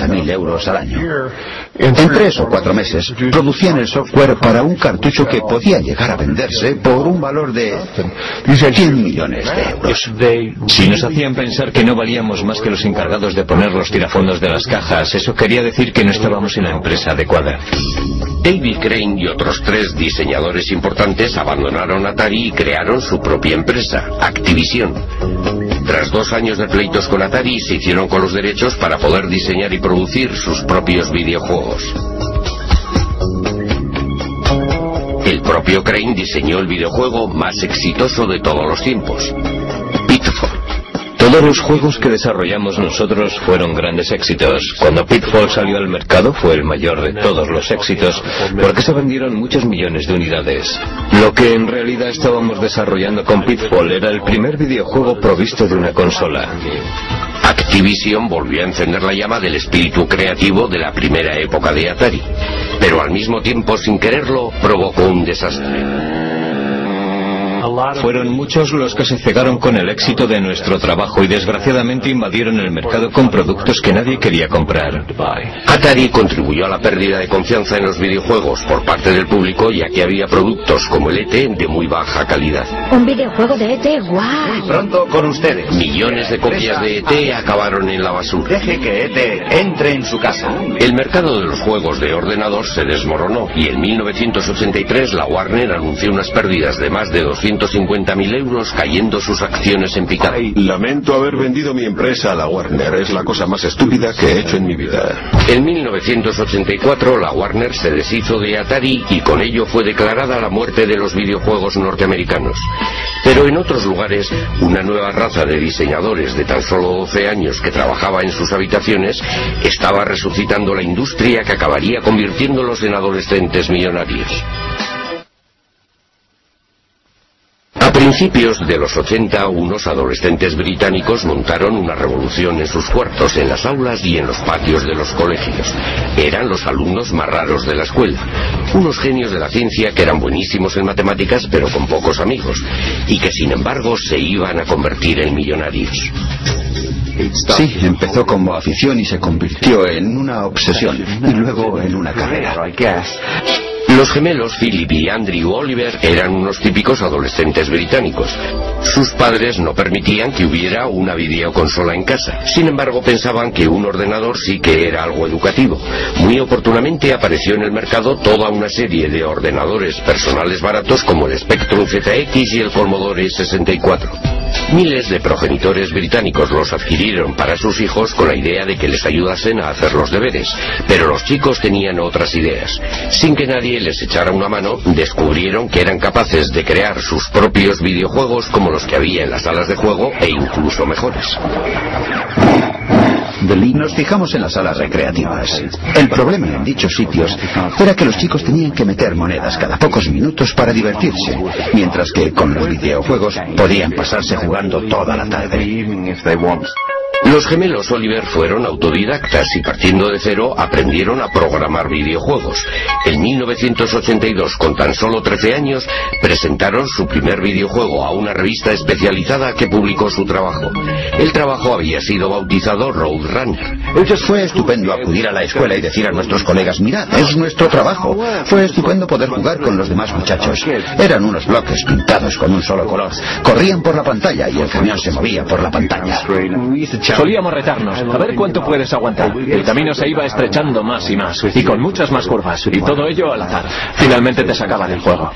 30.000 euros al año. En 3 o 4 meses producían el software para un cartucho que podía llegar a venderse por un valor de 100 millones de euros. Si nos hacían pensar que no valíamos más que los encargados de poner los tirafondos de las cajas, eso quería decir que no estábamos en la empresa adecuada. David Crane y otros 3 diseñadores importantes abandonaron Atari y crearon su propia empresa, Activision. Tras 2 años de pleitos con Atari, se hicieron con los derechos para poder diseñar y producir sus propios videojuegos. El propio Crane diseñó el videojuego más exitoso de todos los tiempos, Pitfall. Todos los juegos que desarrollamos nosotros fueron grandes éxitos. Cuando Pitfall salió al mercado fue el mayor de todos los éxitos, porque se vendieron muchos millones de unidades. Lo que en realidad estábamos desarrollando con Pitfall era el primer videojuego provisto de una consola. Activision volvió a encender la llama del espíritu creativo de la primera época de Atari, pero al mismo tiempo, sin quererlo, provocó un desastre. Fueron muchos los que se cegaron con el éxito de nuestro trabajo y desgraciadamente invadieron el mercado con productos que nadie quería comprar. Atari contribuyó a la pérdida de confianza en los videojuegos por parte del público, ya que había productos como el E.T. de muy baja calidad. Un videojuego de E.T., ¡guau! Muy pronto con ustedes. Millones de copias de E.T. acabaron en la basura. Deje que E.T. entre en su casa. El mercado de los juegos de ordenador se desmoronó y en 1983 la Warner anunció unas pérdidas de más de 250.000 euros, cayendo sus acciones en picado. Lamento haber vendido mi empresa a la Warner. Es la cosa más estúpida que he hecho en mi vida. En 1984 la Warner se deshizo de Atari y con ello fue declarada la muerte de los videojuegos norteamericanos. Pero en otros lugares, una nueva raza de diseñadores de tan solo 12 años que trabajaba en sus habitaciones estaba resucitando la industria que acabaría convirtiéndolos en adolescentes millonarios. A principios de los 80, unos adolescentes británicos montaron una revolución en sus cuartos, en las aulas y en los patios de los colegios. Eran los alumnos más raros de la escuela, unos genios de la ciencia que eran buenísimos en matemáticas pero con pocos amigos, y que sin embargo se iban a convertir en millonarios. Sí, empezó como afición y se convirtió en una obsesión, y luego en una carrera. Los gemelos Philip y Andrew Oliver eran unos típicos adolescentes británicos. Sus padres no permitían que hubiera una videoconsola en casa. Sin embargo, pensaban que un ordenador sí que era algo educativo. Muy oportunamente apareció en el mercado toda una serie de ordenadores personales baratos como el Spectrum ZX y el Commodore 64. Miles de progenitores británicos los adquirieron para sus hijos con la idea de que les ayudasen a hacer los deberes, pero los chicos tenían otras ideas. Sin que nadie les echara una mano, descubrieron que eran capaces de crear sus propios videojuegos como los que había en las salas de juego e incluso mejores. Nos fijamos en las salas recreativas. El problema en dichos sitios era que los chicos tenían que meter monedas cada pocos minutos para divertirse, mientras que con los videojuegos podían pasarse jugando toda la tarde. Los gemelos Oliver fueron autodidactas y partiendo de cero aprendieron a programar videojuegos. En 1982, con tan solo 13 años, presentaron su primer videojuego a una revista especializada que publicó su trabajo. El trabajo había sido bautizado Roadrunner. Fue estupendo acudir a la escuela y decir a nuestros colegas, mirad, es nuestro trabajo. Fue estupendo poder jugar con los demás muchachos. Eran unos bloques pintados con un solo color. Corrían por la pantalla y el camión se movía por la pantalla. Solíamos retarnos, a ver cuánto puedes aguantar. El camino se iba estrechando más y más, y con muchas más curvas, y todo ello al azar. Finalmente te sacaban el juego.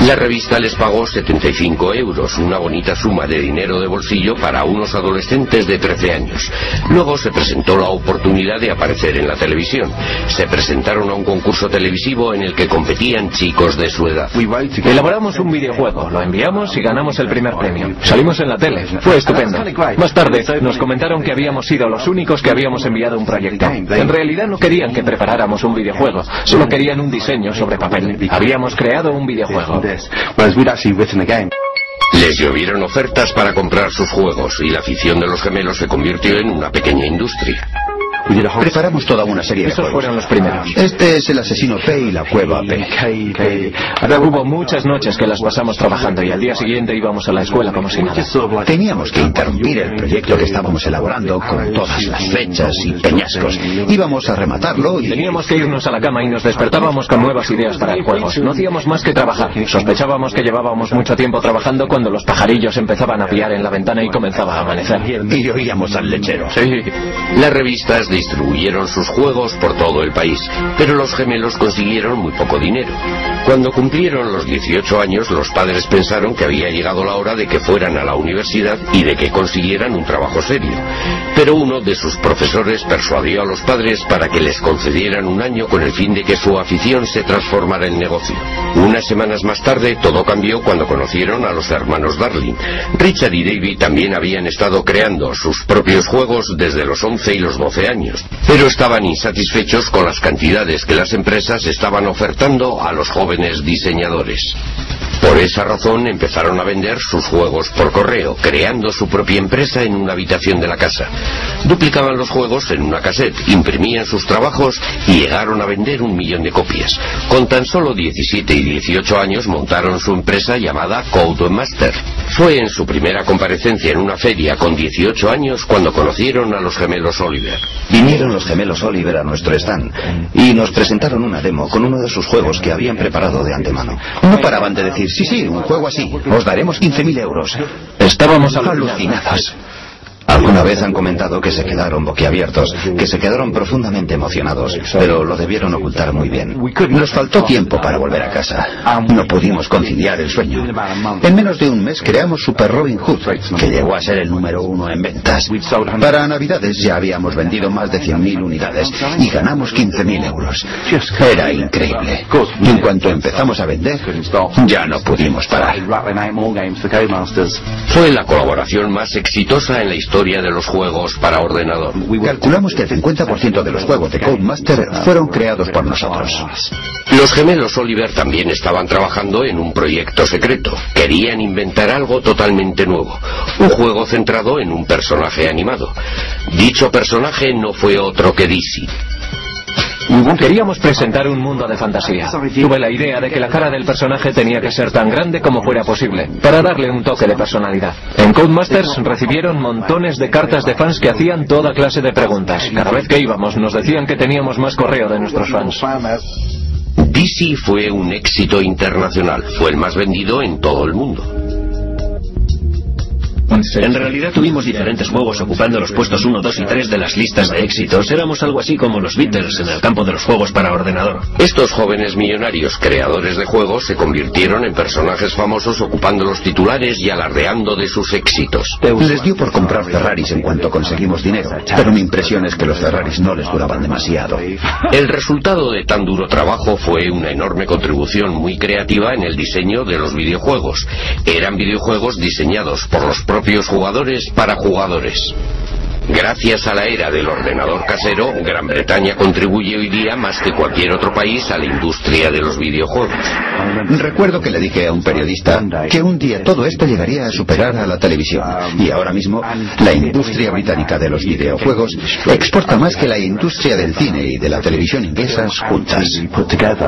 La revista les pagó 75 euros, una bonita suma de dinero de bolsillo para unos adolescentes de 13 años. Luego se presentó la oportunidad de aparecer en la televisión. Se presentaron a un concurso televisivo en el que competían chicos de su edad. Elaboramos un videojuego, lo enviamos y ganamos el primer premio. Salimos en la tele, fue estupendo. Más tarde nos comentaron que habíamos sido los únicos que habíamos enviado un proyecto. En realidad no querían que preparáramos un videojuego, solo querían un diseño sobre papel. Habíamos creado un videojuego. Les llovieron ofertas para comprar sus juegos y la afición de los gemelos se convirtió en una pequeña industria. Preparamos toda una serie de Esos juegos. fueron los primeros. Este es el asesino P y la cueva P. Hubo muchas noches que las pasamos trabajando y al día siguiente íbamos a la escuela como si nada. Teníamos que interrumpir el proyecto que estábamos elaborando con todas las flechas y peñascos. Íbamos a rematarlo y... Teníamos que irnos a la cama y nos despertábamos con nuevas ideas para el juego. No hacíamos más que trabajar. Sospechábamos que llevábamos mucho tiempo trabajando cuando los pajarillos empezaban a piar en la ventana y comenzaba a amanecer. Y oíamos al lechero. Sí. Las revistas distribuyeron sus juegos por todo el país, pero los gemelos consiguieron muy poco dinero. Cuando cumplieron los 18 años, los padres pensaron que había llegado la hora de que fueran a la universidad y de que consiguieran un trabajo serio. Pero uno de sus profesores persuadió a los padres para que les concedieran un año con el fin de que su afición se transformara en negocio. Unas semanas más tarde, todo cambió cuando conocieron a los hermanos Darling. Richard y David también habían estado creando sus propios juegos desde los 11 y los 12 años, pero estaban insatisfechos con las cantidades que las empresas estaban ofertando a los jóvenes diseñadores. Por esa razón empezaron a vender sus juegos por correo, creando su propia empresa en una habitación de la casa. Duplicaban los juegos en una cassette, imprimían sus trabajos y llegaron a vender 1 millón de copias. Con tan solo 17 y 18 años montaron su empresa llamada Codemaster. Fue en su primera comparecencia en una feria con 18 años cuando conocieron a los gemelos Oliver. Vinieron los gemelos Oliver a nuestro stand y nos presentaron una demo con uno de sus juegos que habían preparado de antemano. No paraban de decir, sí, un juego así, os daremos 15.000 euros. Estábamos Alucinados. Alguna vez han comentado que se quedaron boquiabiertos, que se quedaron profundamente emocionados, pero lo debieron ocultar muy bien. Nos faltó tiempo para volver a casa. No pudimos conciliar el sueño. En menos de un mes creamos Super Robin Hood, que llegó a ser el número 1 en ventas. Para Navidades ya habíamos vendido más de 100.000 unidades y ganamos 15.000 euros. Era increíble. Y en cuanto empezamos a vender, ya no pudimos parar. Fue la colaboración más exitosa en la historia de los juegos para ordenador. Calculamos que el 50% de los juegos de Codemaster fueron creados por nosotros. Los gemelos Oliver también estaban trabajando en un proyecto secreto. Querían inventar algo totalmente nuevo, un juego centrado en un personaje animado. Dicho personaje no fue otro que Dizzy. Queríamos presentar un mundo de fantasía. Tuve la idea de que la cara del personaje tenía que ser tan grande como fuera posible, para darle un toque de personalidad. En Codemasters recibieron montones de cartas de fans que hacían toda clase de preguntas. Cada vez que íbamos nos decían que teníamos más correo de nuestros fans. Dizzy fue un éxito internacional. Fue el más vendido en todo el mundo. En realidad tuvimos diferentes juegos ocupando los puestos 1, 2 y 3 de las listas de éxitos. Éramos algo así como los Beatles en el campo de los juegos para ordenador. Estos jóvenes millonarios creadores de juegos se convirtieron en personajes famosos ocupando los titulares y alardeando de sus éxitos. Les dio por comprar Ferraris en cuanto conseguimos dinero, pero mi impresión es que los Ferraris no les duraban demasiado. El resultado de tan duro trabajo fue una enorme contribución muy creativa en el diseño de los videojuegos. Eran videojuegos diseñados por los propios jugadores para jugadores. Gracias a la era del ordenador casero, Gran Bretaña contribuye hoy día más que cualquier otro país a la industria de los videojuegos. Recuerdo que le dije a un periodista que un día todo esto llegaría a superar a la televisión. Y ahora mismo, la industria británica de los videojuegos exporta más que la industria del cine y de la televisión inglesas juntas.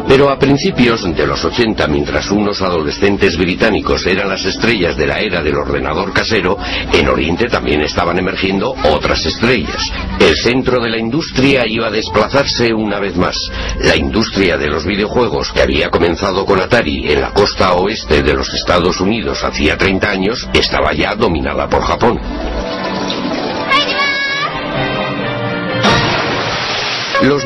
Pero a principios de los 80, mientras unos adolescentes británicos eran las estrellas de la era del ordenador casero, en Oriente también estaban emergiendo otras estrellas. El centro de la industria iba a desplazarse una vez más. La industria de los videojuegos, que había comenzado con Atari en la costa oeste de los Estados Unidos hacía 30 años, estaba ya dominada por Japón. Los